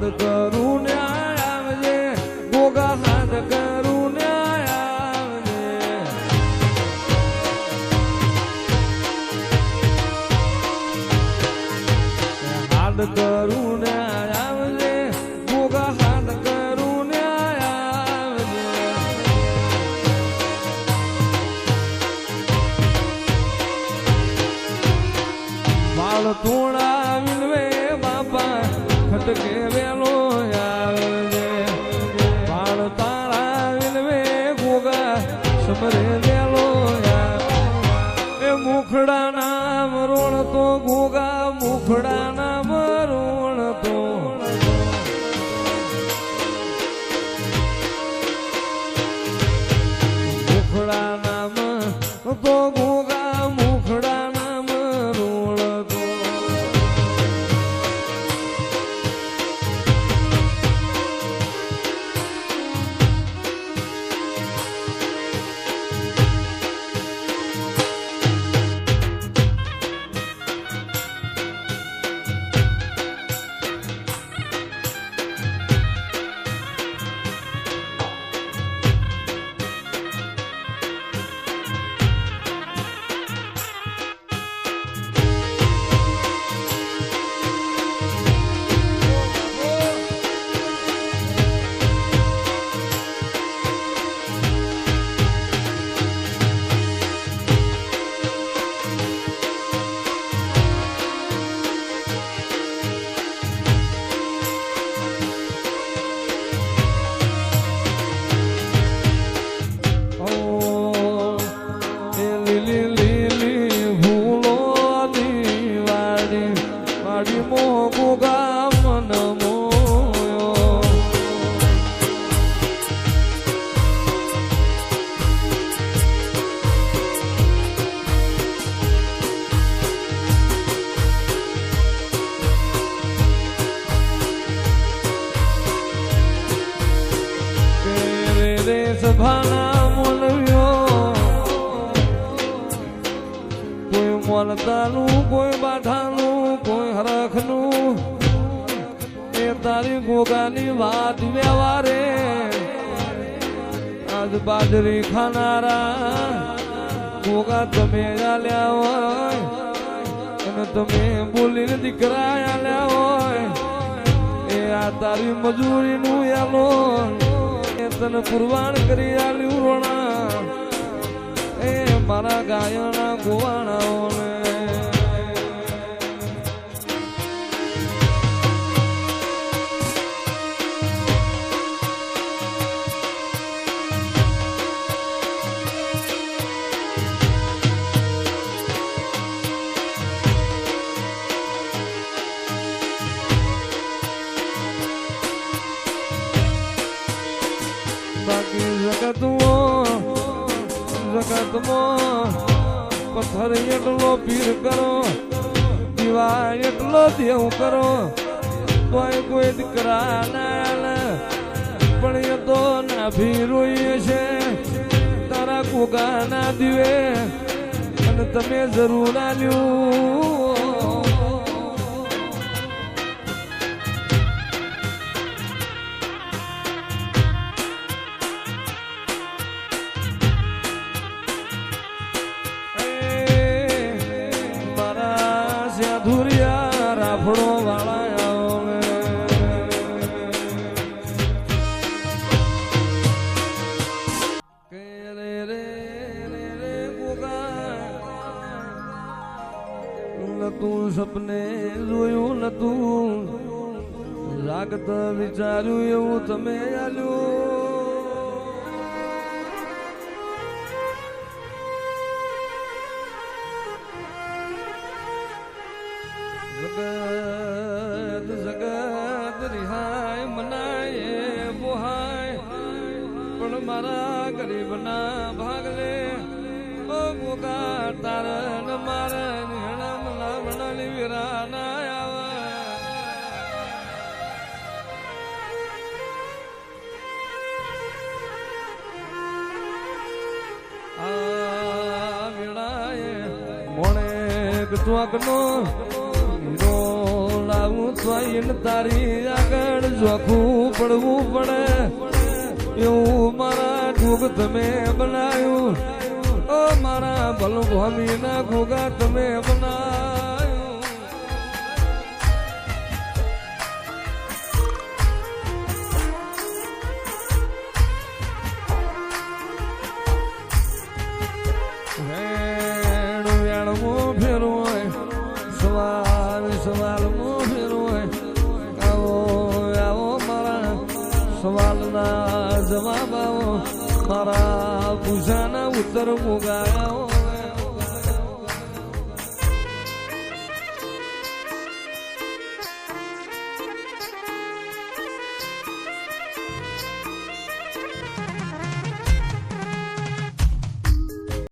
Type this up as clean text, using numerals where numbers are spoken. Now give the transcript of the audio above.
હાથ કરું ને આવજે ગોગા હાથ કરું ને આવજે હાથ કરું ને આવજે ગોગા હાથ કરું ને આવજે બાળ તોડા વિનવે બાપા ખટકે વેલો આવજે બાળ તારા વિનવે ગોગા સમરે વેલો એ મુખડા નામ રોણ તો ગોગા મુખડા નામ રોણ તો મુખડા નામ તો ગોગા મુખડા નામ રોણ તો સભાના મોલવ્યો કોઈ મોલતાનું કોઈ બાઠાનું કોઈ હરખનું એ તારી ગોગાની વાત વ્યવહારે આજ બાજરી ખાનારા ગોગા તમે આલ્યા હોય અને તમે બોલીને દીકરા આલ્યા હોય એ આ તારી મજૂરીનું એલો તને પુરવાણ કરી આલ્યું રોણા એ મારા ગાયના ગોવાણાઓને બાકી જગતમાં પથ્થર એટલો પીર કરો દીવા એટલો દેવ કરો તોય કોઈ દીકરા ના પણ એ તો નાભી રોઈએ છે તારા ગોગા ના દીવે અને તમે જરૂર આલ્યું ધુરિયા રાફડો વાળા આવે કે રે રે રે રે ગોગા તું સપને જોયું નતું જાગત વિચાર્યું એવું તમે આલ્યું જગત જગત રિહાય મનાય બોહાય પણ મારા ગરીબના ભાગલે ઓ ગોગા તારન મારા નિહણા મના મનાલી વીરા ના આવે આ વીણાએ મોણે ચોકનો લાવું તો એને તારી આગળ જોખું પડવું પડે એવું મારા જોગ તમે બનાવ્યું ઓ મારા ભલભોમી ના ગોગા તમે બનાવ્યું વેણું વેણું ફેરવું સવાલ સવાલ ફેરવું આવો આવો મારા સવાલના જવાબ આવો મારા પૂછાના ઉત્તર મુગાવો